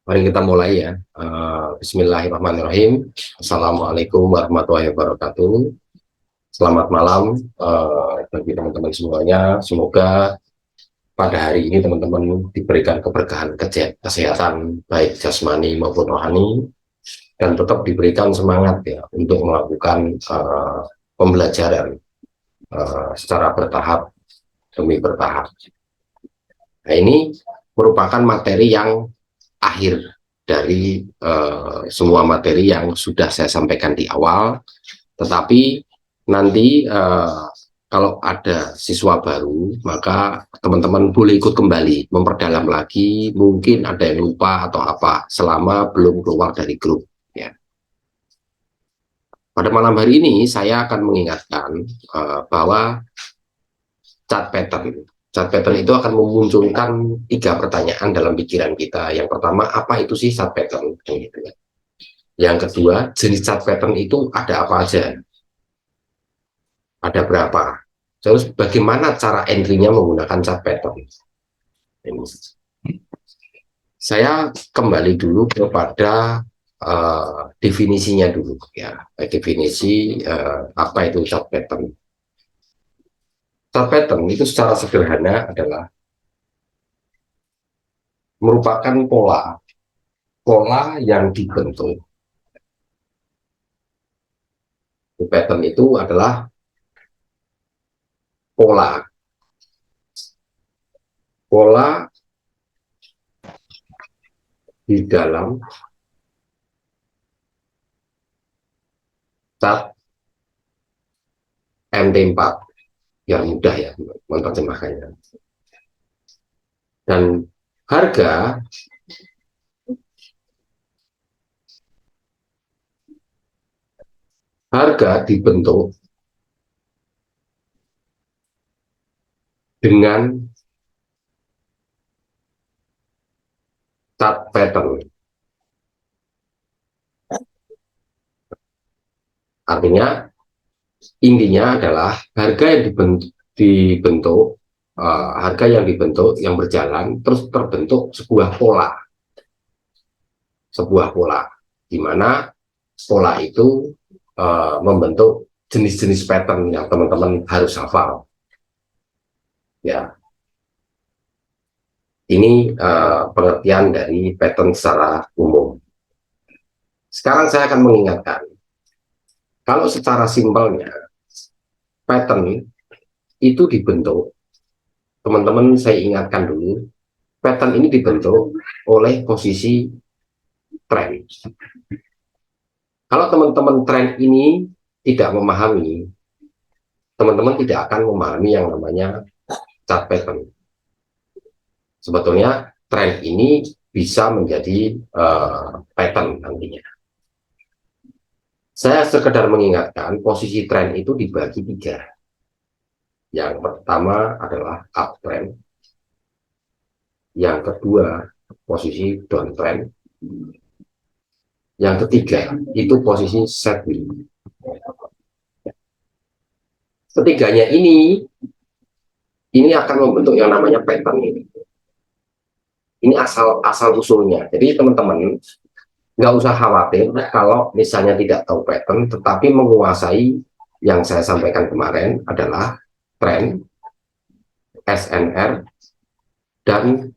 Mari kita mulai ya. Bismillahirrahmanirrahim. Assalamualaikum warahmatullahi wabarakatuh. Selamat malam bagi teman-teman semuanya. Semoga pada hari ini teman-teman diberikan keberkahan kesehatan baik jasmani maupun rohani dan tetap diberikan semangat ya untuk melakukan pembelajaran secara bertahap demi bertahap. Nah, ini merupakan materi yang akhir dari semua materi yang sudah saya sampaikan di awal, tetapi nanti kalau ada siswa baru, maka teman-teman boleh ikut kembali, memperdalam lagi, mungkin ada yang lupa atau apa, selama belum keluar dari grup. Ya. Pada malam hari ini, saya akan mengingatkan bahwa cat pattern itu akan memunculkan 3 pertanyaan dalam pikiran kita. Yang pertama, apa itu sih cat pattern? Gitu ya. Yang kedua, jenis cat pattern itu ada apa aja? Ada berapa? Terus bagaimana cara entry-nya menggunakan cat pattern? Ini. Saya kembali dulu kepada definisinya dulu ya. Definisi apa itu cat pattern? Cat pattern itu secara sederhana adalah merupakan pola yang dibentuk. Pattern itu adalah pola di dalam cat MT4 yang mudah ya menerjemahkannya. Dan harga dibentuk dengan cat pattern. Artinya intinya adalah harga yang dibentuk yang berjalan terus terbentuk sebuah pola di mana pola itu membentuk jenis-jenis pattern yang teman-teman harus hafal ya. Ini pengertian dari pattern secara umum. Sekarang saya akan mengingatkan, kalau secara simpelnya pattern itu dibentuk, teman-teman saya ingatkan dulu, pattern ini dibentuk oleh posisi tren. Kalau teman-teman tren ini tidak memahami, teman-teman tidak akan memahami yang namanya cat pattern. Sebetulnya tren ini bisa menjadi pattern nantinya. Saya sekedar mengingatkan posisi tren itu dibagi 3. Yang pertama adalah uptrend, yang kedua posisi downtrend, yang ketiga itu posisi sideways. Ketiganya ini akan membentuk yang namanya pattern ini. Ini asal usulnya. Jadi teman-teman nggak usah khawatir kalau misalnya tidak tahu pattern, tetapi menguasai yang saya sampaikan kemarin adalah trend, SNR, dan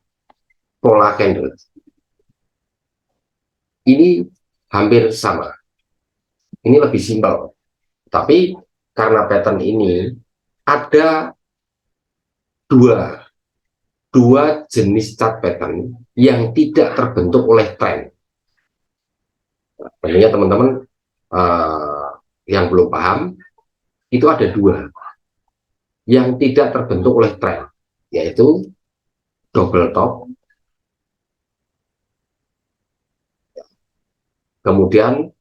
pola candle. Ini hampir sama. Ini lebih simpel. Tapi karena pattern ini ada dua jenis cat pattern yang tidak terbentuk oleh tren. Tentunya teman-teman yang belum paham, itu ada 2 yang tidak terbentuk oleh tren, yaitu double top, kemudian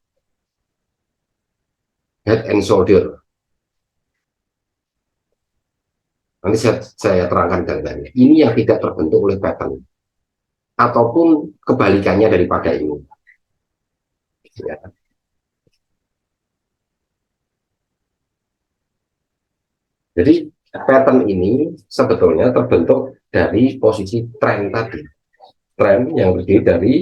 head and shoulder. Nanti saya terangkan gambarnya. Ini yang tidak terbentuk oleh pattern, ataupun kebalikannya daripada ini. Ya. Jadi pattern ini sebetulnya terbentuk dari posisi tren tadi. Tren yang terdiri dari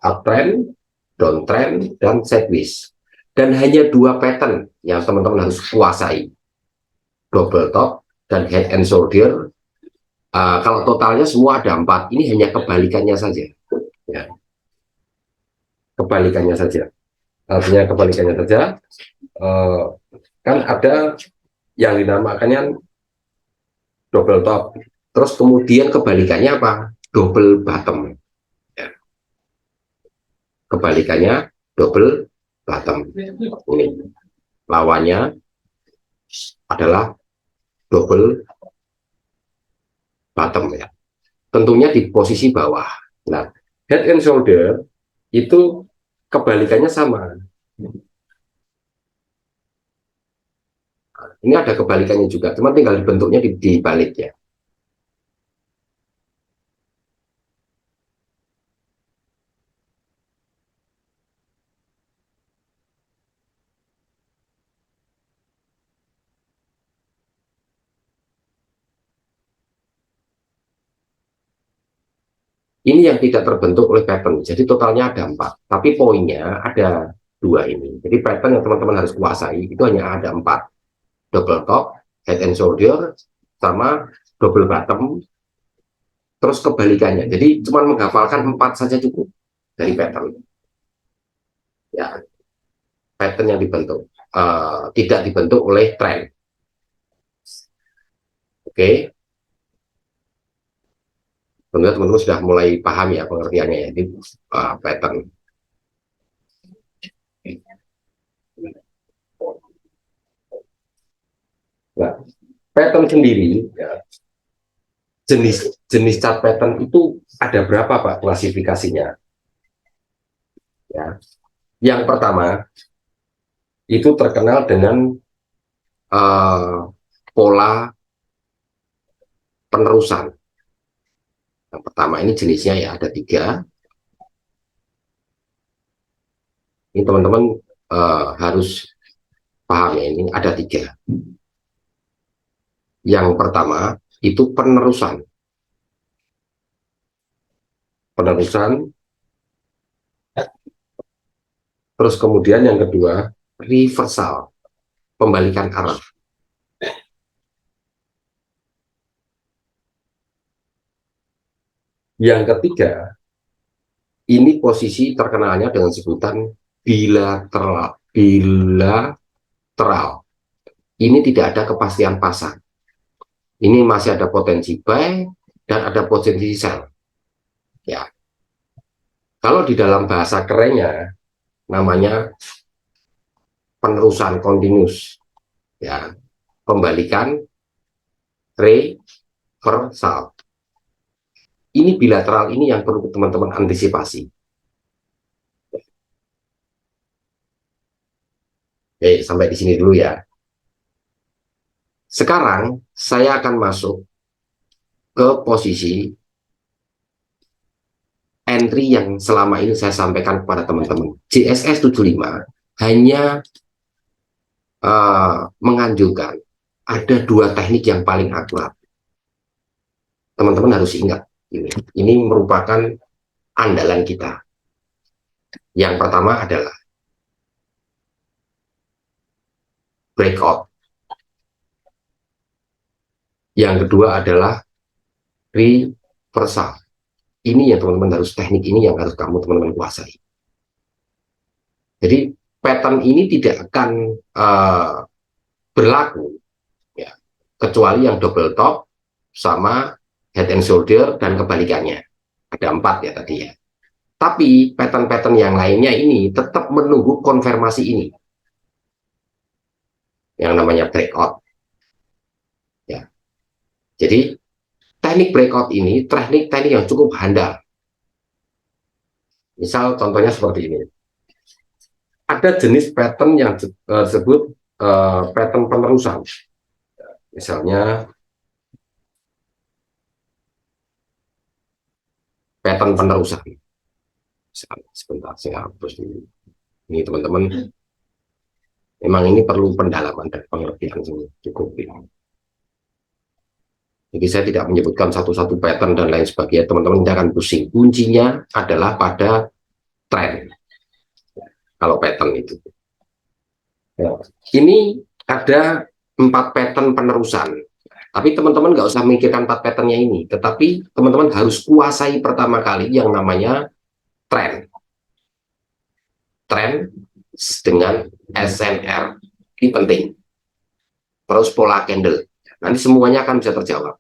uptrend, downtrend, dan sideways. Dan hanya dua pattern yang teman-teman harus kuasai, double top dan head and shoulder. Kalau totalnya semua ada 4, ini hanya kebalikannya saja, ya. Kebalikannya saja, artinya kebalikannya saja. uh, Kan ada yang dinamakannya double top, terus kemudian kebalikannya apa? Double bottom, ya. Kebalikannya double bottom. Ini lawannya adalah double bottom, ya. Tentunya di posisi bawah. Nah, head and shoulder itu kebalikannya sama. Ini ada kebalikannya juga, cuma tinggal bentuknya dibalik, ya. Ini yang tidak terbentuk oleh pattern. Jadi totalnya ada 4, tapi poinnya ada 2 ini. Jadi pattern yang teman-teman harus kuasai itu hanya ada 4. Double top, head and shoulder, sama double bottom, terus kebalikannya. Jadi cuma menghafalkan 4 saja cukup dari pattern. Ya, pattern yang dibentuk. Tidak dibentuk oleh trend. Oke. Tentunya teman-teman sudah mulai paham ya pengertiannya ya, ini pattern. Nah, pattern sendiri, ya, jenis chart pattern itu ada berapa Pak klasifikasinya? Ya, yang pertama itu terkenal dengan pola penerusan. Yang pertama ini jenisnya ya ada 3. Ini teman-teman harus paham ya, ini ada 3. Yang pertama itu penerusan, terus kemudian yang kedua reversal, pembalikan arah. Yang ketiga ini posisi terkenalnya dengan sebutan bilateral. Ini tidak ada kepastian pasang. Ini masih ada potensi buy dan ada potensi sell. Ya. Kalau di dalam bahasa kerennya namanya penerusan continuous, ya, pembalikan reversal. Ini bilateral, ini yang perlu teman-teman antisipasi. Oke, sampai di sini dulu ya. Sekarang saya akan masuk ke posisi entry yang selama ini saya sampaikan kepada teman-teman. JSS 75 hanya menganjurkan ada 2 teknik yang paling akurat. Teman-teman harus ingat ini merupakan andalan kita. Yang pertama adalah breakout. Yang kedua adalah reversal. Ini yang teman-teman harus, teknik ini yang harus kamu teman-teman kuasai. Jadi pattern ini tidak akan berlaku, ya, kecuali yang double top sama head and shoulder dan kebalikannya. Ada 4 ya tadi ya. Tapi pattern-pattern yang lainnya ini tetap menunggu konfirmasi ini, yang namanya breakout. Ya. Jadi teknik breakout ini teknik yang cukup handal. Misal contohnya seperti ini. Ada jenis pattern yang disebut pattern penerusan. Misalnya pattern penerusan. Sebentar, saya hapus dulu. Ini teman-teman, memang ini perlu pendalaman dan pengertian cukup. Jadi saya tidak menyebutkan satu-satu pattern dan lain sebagainya, teman-teman jangan pusing. Kuncinya adalah pada tren kalau pattern itu. Ya. Ini ada 4 pattern penerusan. Tapi teman-teman nggak usah memikirkan 4 patternnya ini, tetapi teman-teman harus kuasai pertama kali yang namanya tren. Tren dengan SNR ini penting. Terus pola candle. Nanti semuanya akan bisa terjawab.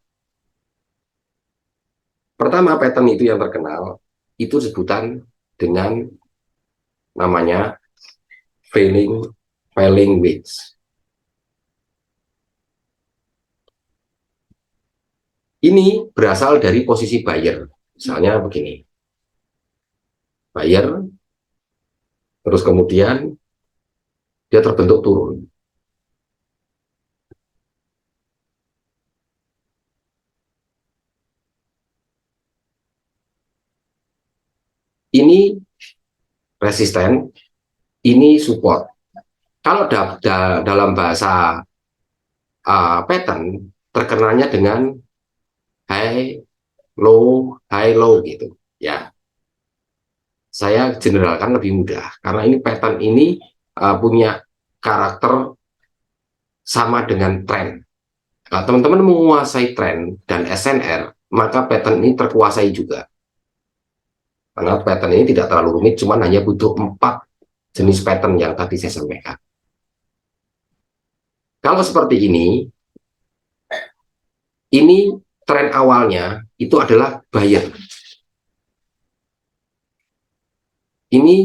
Pertama pattern itu yang terkenal itu sebutan dengan namanya failing wedge. Ini berasal dari posisi buyer. Misalnya begini. Buyer, terus kemudian dia terbentuk turun. Ini resisten, ini support. Kalau dalam bahasa pattern, terkenalnya dengan high low gitu. Ya, saya generalkan lebih mudah karena ini pattern ini punya karakter sama dengan tren. Kalau teman-teman menguasai tren dan SNR, maka pattern ini terkuasai juga. Karena pattern ini tidak terlalu rumit, cuman hanya butuh 4 jenis pattern yang tadi saya sampaikan. Kalau seperti ini tren awalnya itu adalah buyer. Ini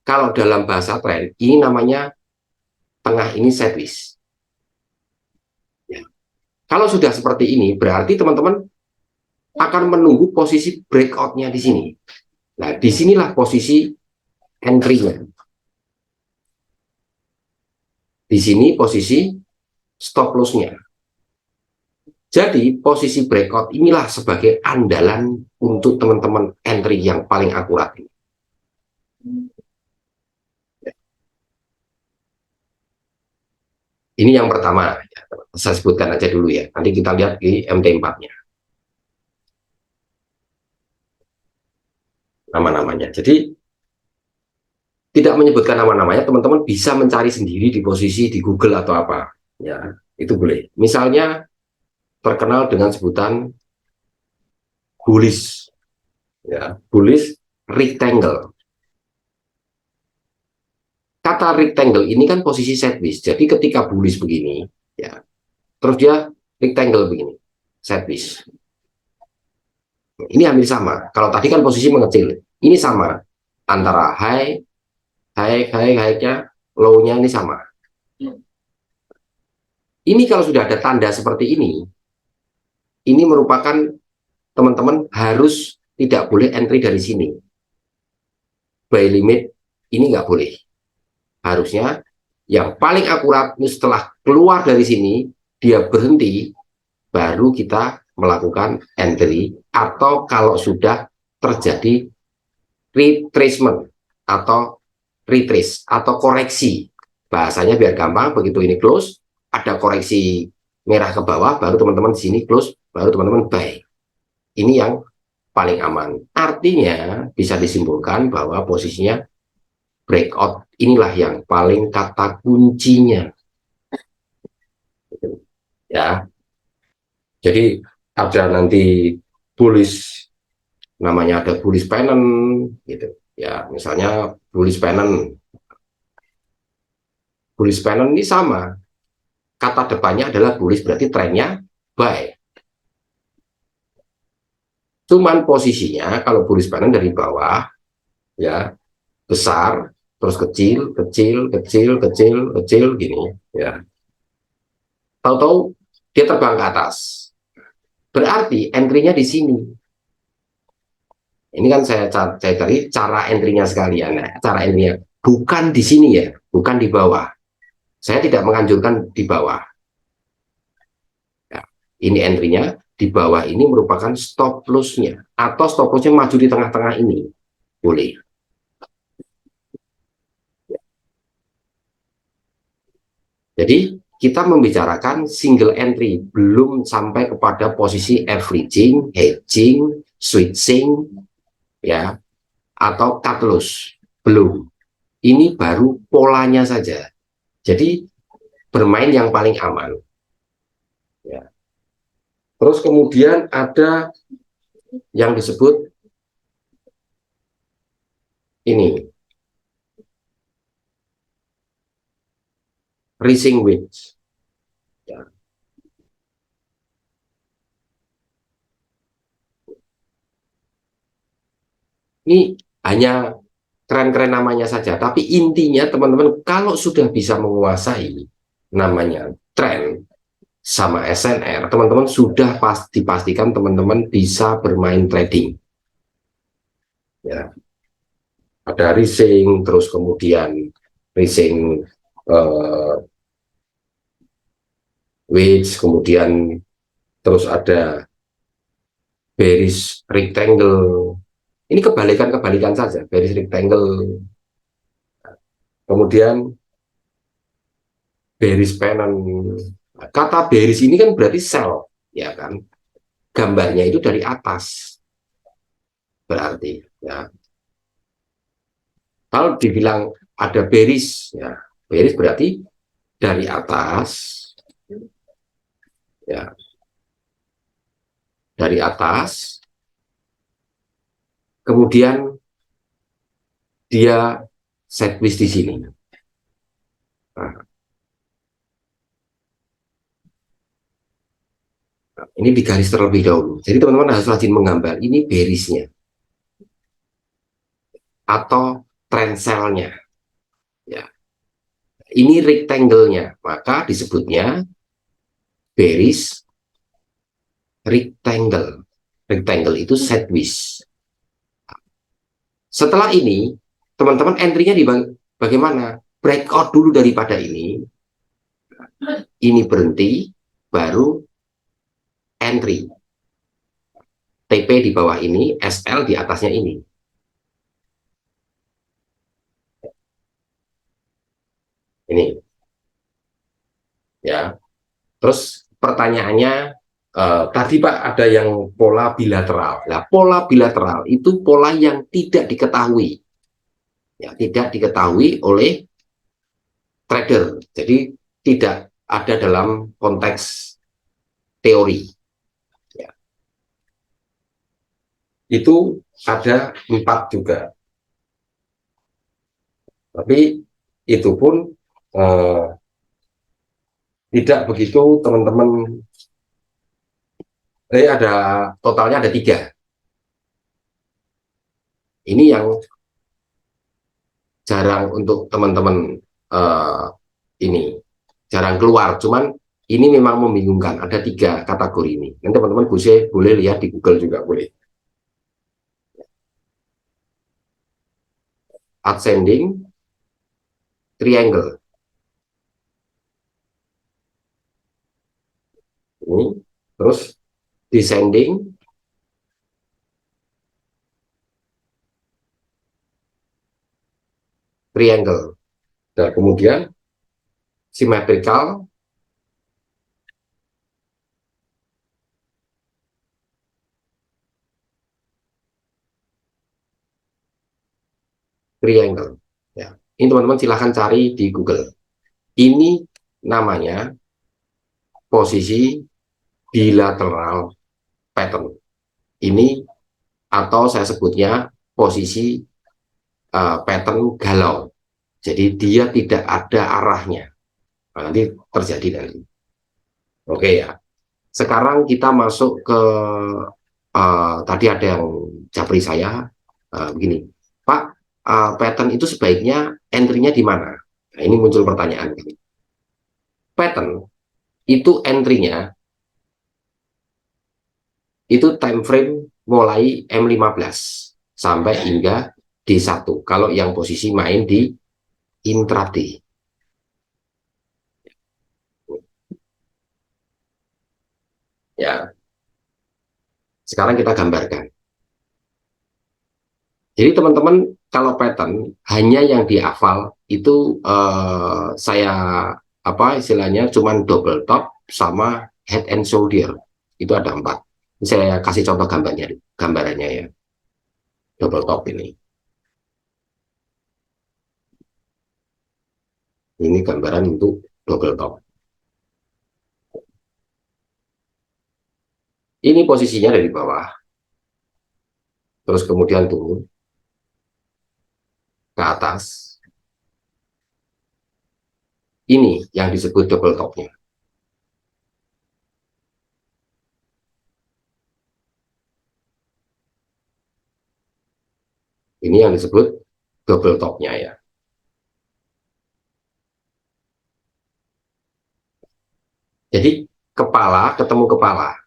kalau dalam bahasa tren, ini namanya tengah ini sideways. Ya. Kalau sudah seperti ini, berarti teman-teman akan menunggu posisi breakout-nya di sini. Nah, disinilah posisi entry-nya. Di sini posisi stop loss-nya. Jadi, posisi breakout inilah sebagai andalan untuk teman-teman entry yang paling akurat. Ini yang pertama. Saya sebutkan aja dulu ya. Nanti kita lihat di MT4-nya. Nama-namanya. Jadi, tidak menyebutkan nama-namanya, teman-teman bisa mencari sendiri di posisi di Google atau apa. Ya, itu boleh. Misalnya, terkenal dengan sebutan bullish. Ya, bullish rectangle. Kata rectangle ini kan posisi sideways. Jadi ketika bullish begini, ya, terus dia rectangle begini, sideways. Ini hampir sama. Kalau tadi kan posisi mengecil, ini sama antara high-nya, low-nya ini sama. Ini kalau sudah ada tanda seperti ini merupakan teman-teman harus tidak boleh entry dari sini. Buy limit ini nggak boleh. Harusnya yang paling akurat setelah keluar dari sini, dia berhenti, baru kita melakukan entry, atau kalau sudah terjadi retracement atau retrace atau koreksi. Bahasanya biar gampang, begitu ini close, ada koreksi merah ke bawah, baru teman-teman di sini close, baru teman-teman buy. Ini yang paling aman. Artinya bisa disimpulkan bahwa posisinya breakout inilah yang paling kata kuncinya. Ya. Jadi ada nanti bullish, namanya ada bullish pennant gitu. Ya, misalnya bullish pennant ini sama. Kata depannya adalah bullish, berarti trennya buy. Cuman posisinya kalau bullish pennant dari bawah ya besar, terus kecil, kecil, kecil, kecil, kecil gini ya. Tahu-tahu dia terbang ke atas. Berarti entry-nya di sini. Ini kan saya cari cara entry-nya sekalian. Nah, cara entry-nya bukan di sini ya, bukan di bawah. Saya tidak menganjurkan di bawah. Ya, ini entry-nya, di bawah ini merupakan stop loss-nya, atau stop loss-nya maju di tengah-tengah ini. Boleh. Jadi kita membicarakan single entry, belum sampai kepada posisi averaging, hedging, switching, ya, atau cut loss, belum. Ini baru polanya saja. Jadi bermain yang paling aman. Ya. Terus kemudian ada yang disebut ini, rising wedge. Ya. Ini hanya keren-keren namanya saja, tapi intinya teman-teman kalau sudah bisa menguasai namanya tren sama SNR, teman-teman sudah dipastikan teman-teman bisa bermain trading. Ya, ada rising, terus kemudian rising wedge, kemudian terus ada bearish rectangle. Ini kebalikan-kebalikan saja, bearish rectangle. Kemudian bearish pennant. Kata bearish ini kan berarti sell, ya kan? Gambarnya itu dari atas, berarti. Ya. Kalau dibilang ada bearish, ya bearish berarti dari atas, ya dari atas, kemudian dia sideways di sini. Nah, ini digaris terlebih dahulu. Jadi teman-teman harus rajin menggambar. Ini bearishnya atau trend sell-nya. Ya. Ini rectangle-nya, maka disebutnya bearish rectangle. Rectangle itu sideways. Setelah ini, teman-teman entry-nya di bagaimana? Breakout dulu daripada ini berhenti, baru entry. TP di bawah ini, SL di atasnya ini. Ini. Ya. Terus pertanyaannya, tadi Pak ada yang pola bilateral. Nah, pola bilateral itu pola yang tidak diketahui. Ya, tidak diketahui oleh trader. Jadi tidak ada dalam konteks teori. Ya. Itu ada 4 juga. Tapi itu pun tidak begitu teman-teman. Ada totalnya ada 3. Ini yang jarang untuk teman-teman ini jarang keluar. Cuman ini memang membingungkan. Ada 3 kategori ini. Nanti teman-teman boleh lihat di Google juga boleh. Ascending triangle. Ini terus descending triangle. Dan kemudian symmetrical triangle. Ya. Ini teman-teman silahkan cari di Google. Ini namanya posisi bilateral pattern. Ini atau saya sebutnya posisi pattern galau. Jadi dia tidak ada arahnya. Nah, nanti terjadi nanti. Oke ya. Sekarang kita masuk ke tadi ada yang japri saya begini, Pak, pattern itu sebaiknya entry-nya di mana? Nah, ini muncul pertanyaan. Pattern itu entry-nya itu time frame mulai M15 sampai hingga D1 kalau yang posisi main di intraday. Ya, sekarang kita gambarkan. Jadi teman-teman kalau pattern hanya yang dihafal itu saya apa istilahnya cuman double top sama head and shoulder, itu ada 4. Saya kasih contoh gambarannya ya, double top ini gambaran untuk double top. Ini posisinya dari bawah, terus kemudian turun ke atas. Ini yang disebut double topnya. Ini yang disebut double topnya ya. Jadi kepala ketemu kepala.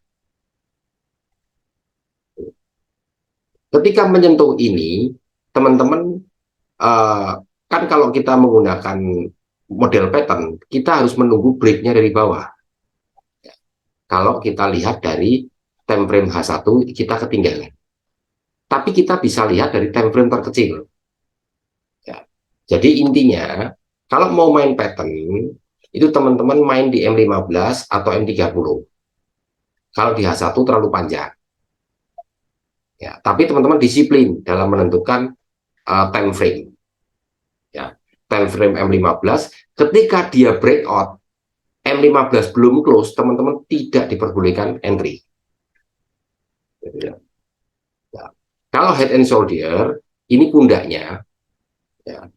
Ketika menyentuh ini, teman-teman, kan kalau kita menggunakan model pattern, kita harus menunggu breaknya dari bawah. Kalau kita lihat dari time frame H1, kita ketinggalan. Tapi kita bisa lihat dari time frame terkecil. Ya. Jadi intinya, kalau mau main pattern, itu teman-teman main di M15 atau M30. Kalau di H1 terlalu panjang. Ya, tapi teman-teman disiplin dalam menentukan time frame. Ya, time frame M15, ketika dia breakout, M15 belum close, teman-teman tidak diperbolehkan entry. Ya. Ya. Kalau head and shoulder, ini pundaknya, ya.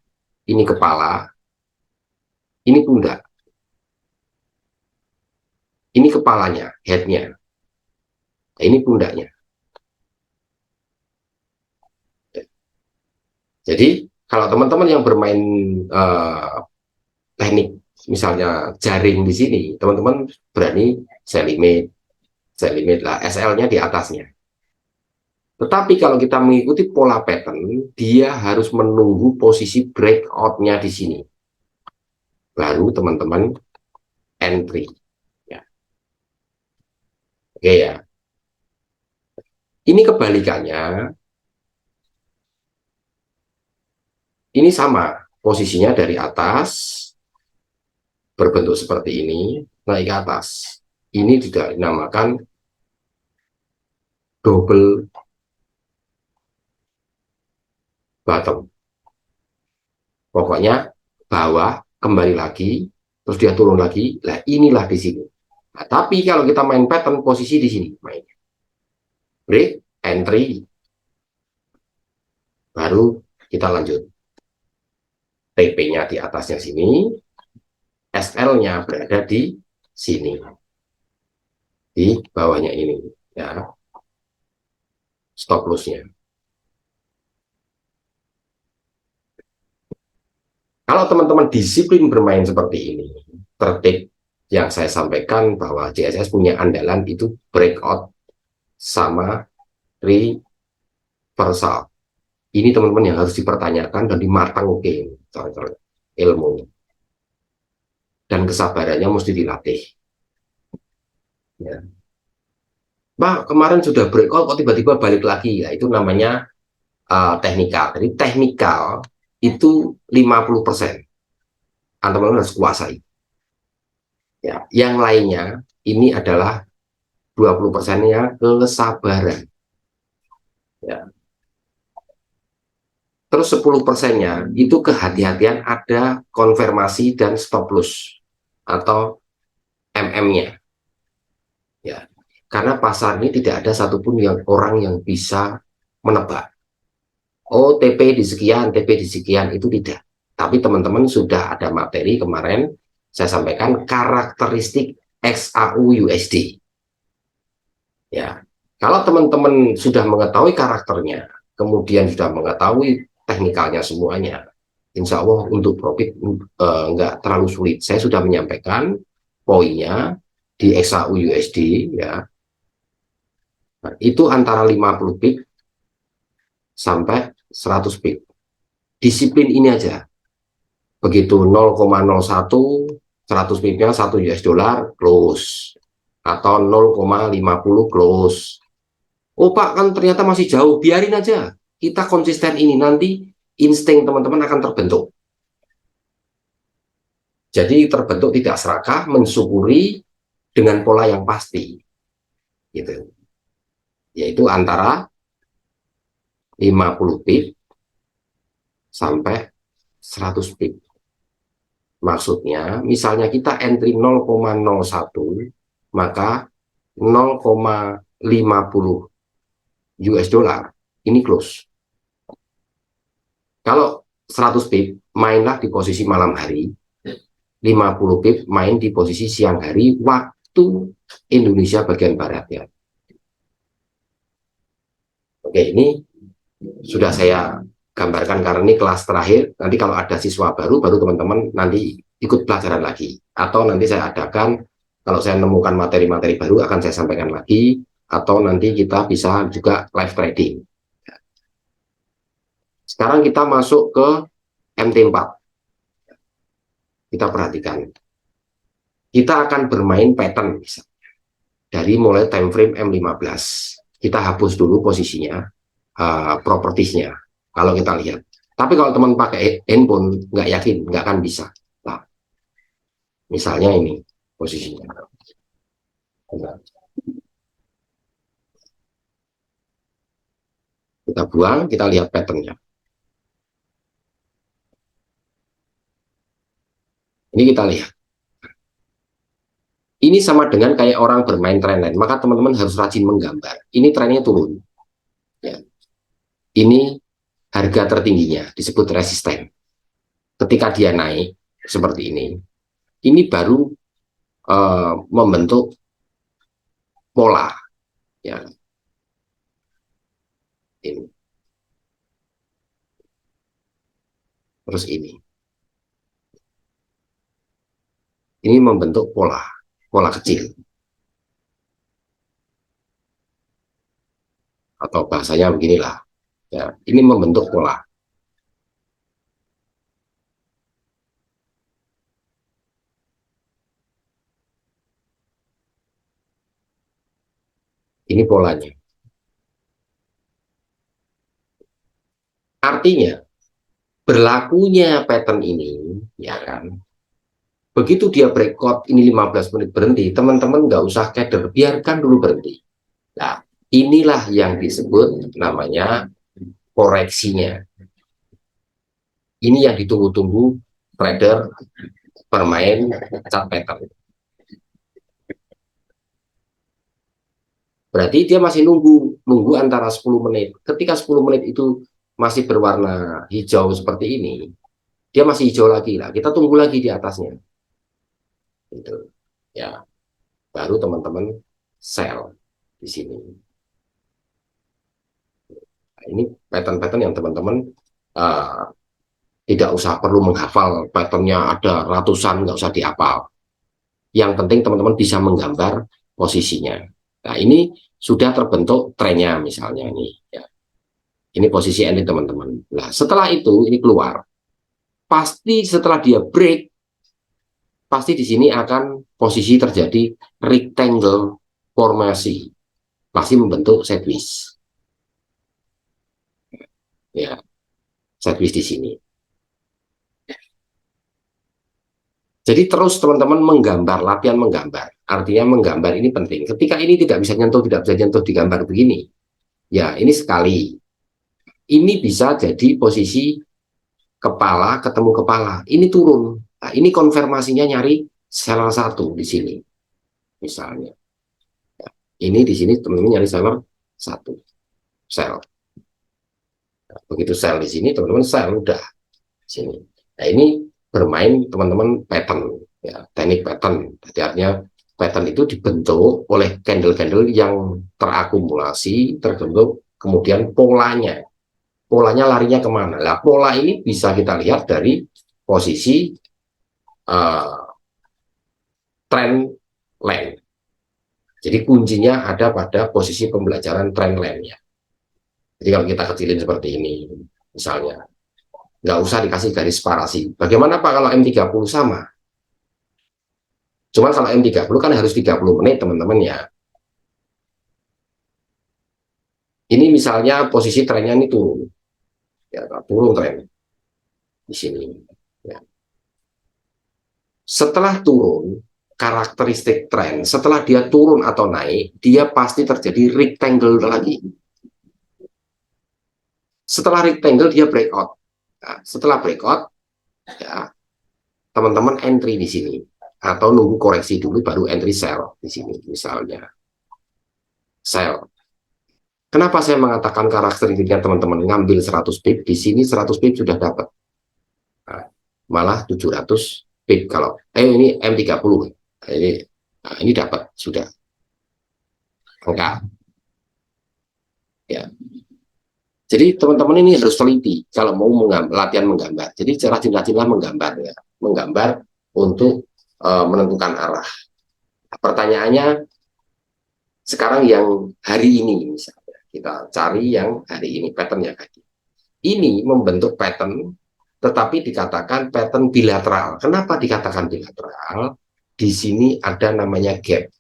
Ini kepala, ini pundak, ini kepalanya, headnya, ini pundaknya. Jadi kalau teman-teman yang bermain teknik misalnya jaring di sini, teman-teman berani sell limit lah, SL-nya di atasnya. Tetapi kalau kita mengikuti pola pattern, dia harus menunggu posisi breakout-nya di sini. Baru teman-teman entry. Ya. Oke ya. Ini kebalikannya. Ini sama. Posisinya dari atas, berbentuk seperti ini, naik ke atas. Ini juga dinamakan double bottom. Pokoknya bawah, kembali lagi, terus dia turun lagi. Nah, inilah di sini. Nah, tapi kalau kita main pattern, posisi di sini main. Break, entry, baru kita lanjut. TP-nya di atasnya sini, SL-nya berada di sini, di bawahnya ini, ya, stop loss-nya. Kalau teman-teman disiplin bermain seperti ini, tertib yang saya sampaikan bahwa CSS punya andalan itu breakout sama reversal. Ini teman-teman yang harus dipertanyakan dan dimatang ilmu. Dan kesabarannya mesti dilatih. Ya. Pak, kemarin sudah breakout kok tiba-tiba balik lagi. Ya, itu namanya teknikal. Jadi teknikal itu 50%. Teman-teman harus kuasai. Ya, yang lainnya ini adalah 20%-nya kesabaran. Ya. Terus 10%-nya itu kehati-hatian, ada konfirmasi dan stop loss atau MM-nya. Ya. Karena pasar ini tidak ada satupun orang yang bisa menebak. Oh, TP di sekian, TP di sekian, itu tidak. Tapi teman-teman sudah ada materi kemarin, saya sampaikan karakteristik XAU USD. Ya, kalau teman-teman sudah mengetahui karakternya, kemudian sudah mengetahui teknikalnya semuanya, insya Allah untuk profit nggak terlalu sulit. Saya sudah menyampaikan poinnya di XAU USD, ya. Nah, itu antara 50 pip sampai 100 pip. Disiplin ini aja. Begitu 0,01, 100 pipnya 1 US dollar close, atau 0,50 close. Oh Pak, kan ternyata masih jauh, biarin aja. Kita konsisten ini, nanti insting teman-teman akan terbentuk. Jadi terbentuk tidak serakah, mensyukuri dengan pola yang pasti, gitu. Yaitu antara 50 pip sampai 100 pip. Maksudnya, misalnya kita entry 0,01, maka 0,50 US dollar ini close. Kalau 100 pip, mainlah di posisi malam hari, 50 pip main di posisi siang hari waktu Indonesia bagian barat ya. Oke, ini sudah saya gambarkan karena ini kelas terakhir. Nanti kalau ada siswa baru teman-teman nanti ikut pelajaran lagi. Atau nanti saya adakan, kalau saya menemukan materi-materi baru akan saya sampaikan lagi. Atau nanti kita bisa juga live trading. Sekarang kita masuk ke MT4. Kita perhatikan. Kita akan bermain pattern misalnya. Dari mulai time frame M15. Kita hapus dulu posisinya, propertiesnya. Kalau kita lihat. Tapi kalau teman pakai handphone, nggak yakin, nggak akan bisa. Nah, misalnya ini posisinya. Kita buang, kita lihat patternnya. Ini kita lihat. Ini sama dengan kayak orang bermain trendline. Maka teman-teman harus rajin menggambar. Ini trennya turun. Ya. Ini harga tertingginya, disebut resisten. Ketika dia naik, seperti ini baru membentuk pola. Ya. Ini. Terus ini membentuk pola kecil, atau bahasanya beginilah ya, ini membentuk pola. Ini polanya, artinya berlakunya pattern ini ya kan, begitu dia breakout ini 15 menit berhenti, teman-teman nggak usah keder, biarkan dulu berhenti. Nah, inilah yang disebut namanya koreksinya. Ini yang ditunggu-tunggu trader bermain chart pattern. Berarti dia masih nunggu antara 10 menit. Ketika 10 menit itu masih berwarna hijau seperti ini, dia masih hijau lagi lah. Kita tunggu lagi di atasnya. Gitu. Ya, baru teman-teman sell di sini. Nah, ini pattern-pattern yang teman-teman uh, tidak usah perlu menghafal patternnya ada ratusan, nggak usah dihafal. Yang penting teman-teman bisa menggambar posisinya. Nah, ini sudah terbentuk trennya misalnya ini. Ya. Ini posisi ending teman-teman. Nah, setelah itu ini keluar. Pasti setelah dia break, pasti di sini akan posisi terjadi rectangle formasi. Pasti membentuk sideways. Ya, sideways di sini. Jadi terus teman-teman menggambar, latihan menggambar. Artinya menggambar ini penting. Ketika ini tidak bisa nyentuh, tidak bisa nyentuh di gambar begini. Ya, ini sekali. Ini bisa jadi posisi kepala ketemu kepala. Ini turun. Nah, ini konfirmasinya nyari seller satu di sini. Misalnya. Ini di sini teman-teman nyari seller satu. Sell. Nah, begitu sell di sini, teman-teman sell udah di sini. Nah, ini bermain teman-teman pattern. Ya, teknik pattern. Jadi artinya pattern itu dibentuk oleh candle-candle yang terakumulasi, terbentuk, kemudian polanya larinya kemana. Nah, pola ini bisa kita lihat dari posisi uh, trend line. Jadi kuncinya ada pada posisi pembelajaran trend line-nya. Jadi kalau kita kecilin seperti ini, misalnya, nggak usah dikasih garis separasi. Bagaimana Pak kalau M30 sama? Cuma kalau M30 kan harus 30 menit teman-teman ya. Ini misalnya posisi trennya ini turun. Ya, turun tren di sini. Ya. Setelah turun, karakteristik tren, setelah dia turun atau naik, dia pasti terjadi rectangle lagi. Setelah rectangle, dia breakout. Nah, setelah breakout, ya teman-teman entry di sini. Atau nunggu koreksi dulu, baru entry sell di sini, misalnya. Sell. Kenapa saya mengatakan karakteristiknya teman-teman ngambil 100 pip, di sini 100 pip sudah dapat. Nah, malah 700 pip kalau ini M30. Ini dapat sudah. Enggak. Ya. Jadi teman-teman ini harus teliti kalau mau latihan menggambar. Jadi rajin-rajinlah menggambar ya, menggambar untuk menentukan arah. Pertanyaannya sekarang yang hari ini misalnya kita cari yang hari ini patternnya kayak ini membentuk pattern, tetapi dikatakan pattern bilateral. Kenapa dikatakan bilateral? Di sini ada namanya gap.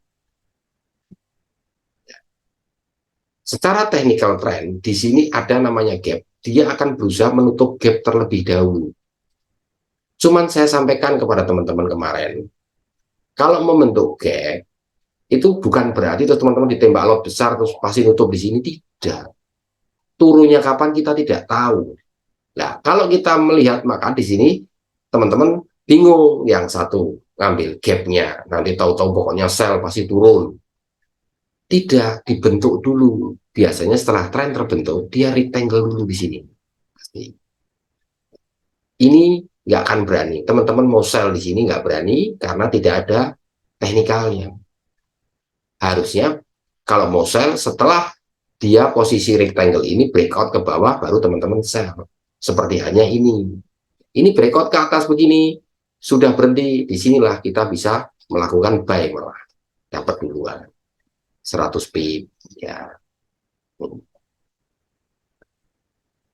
Secara technical trend, di sini ada namanya gap. Dia akan berusaha menutup gap terlebih dahulu. Cuman saya sampaikan kepada teman-teman kemarin, kalau membentuk gap, itu bukan berarti terus teman-teman ditembak lot besar terus pasti nutup di sini. Tidak. Turunnya kapan kita tidak tahu. Nah, kalau kita melihat, maka di sini teman-teman bingung. Yang satu ngambil gapnya, nanti tahu-tahu pokoknya sell pasti turun. Tidak, dibentuk dulu. Biasanya setelah tren terbentuk, dia rectangle dulu di sini. Pasti. Ini nggak akan berani. Teman-teman mau sell di sini nggak berani karena tidak ada teknikalnya. Harusnya kalau mau sell setelah dia posisi rectangle ini breakout ke bawah, baru teman-teman sell. Seperti hanya ini. Ini breakout ke atas begini, sudah berhenti. Disinilah kita bisa melakukan buy malah. Dapat duluan. 100 pip. Ya.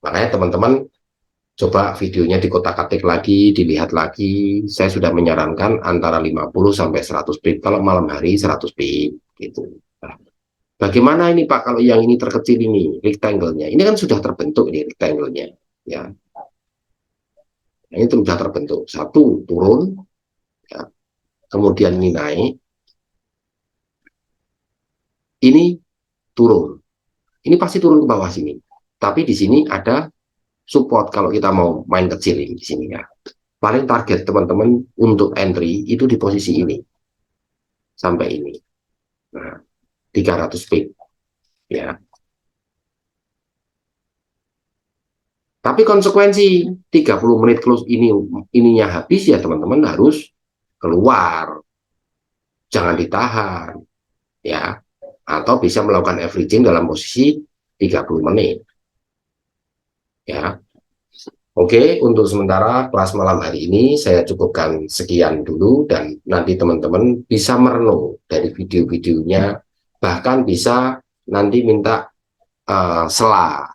Makanya teman-teman coba videonya dikotak-katik lagi, dilihat lagi. Saya sudah menyarankan antara 50 sampai 100 pip. Kalau malam hari 100 pip gitu. Nah, bagaimana ini Pak kalau yang ini terkecil ini rectangle-nya? Ini kan sudah terbentuk ini rectangle-nya. Ya. Nah, ini sudah terbentuk. Satu turun, ya. Kemudian ini naik. Ini turun. Ini pasti turun ke bawah sini. Tapi di sini ada support kalau kita mau main kecil ini di sini ya. Paling target teman-teman untuk entry itu di posisi ini sampai ini. Nah, 300 pip ya. Tapi konsekuensi 30 menit close ininya habis ya teman-teman harus keluar. Jangan ditahan ya. Atau bisa melakukan averaging dalam posisi 30 menit. Ya. Oke, untuk sementara kelas malam hari ini saya cukupkan sekian dulu dan nanti teman-teman bisa merenung dari video-videonya, bahkan bisa nanti minta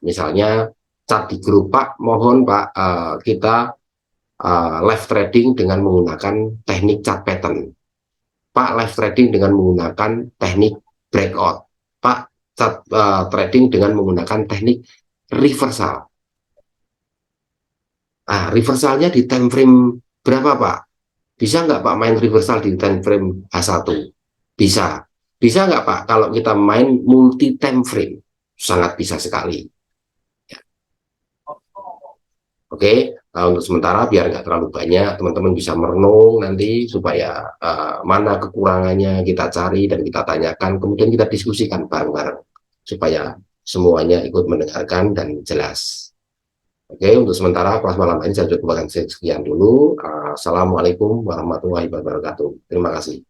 misalnya chat di grup Pak, mohon Pak kita live trading dengan menggunakan teknik chart pattern, Pak live trading dengan menggunakan teknik breakout, Pak chart trading dengan menggunakan teknik reversal. Nah, reversalnya di time frame berapa, Pak? Bisa nggak, Pak, main reversal di time frame H1? Bisa. Bisa nggak, Pak, kalau kita main multi time frame? Sangat bisa sekali. Ya. Oke, nah, untuk sementara biar nggak terlalu banyak, teman-teman bisa merenung nanti supaya mana kekurangannya kita cari dan kita tanyakan, kemudian kita diskusikan bareng-bareng supaya semuanya ikut mendengarkan dan jelas. Oke, untuk sementara kelas malam ini saya cukupkan sekian dulu. Assalamualaikum warahmatullahi wabarakatuh. Terima kasih.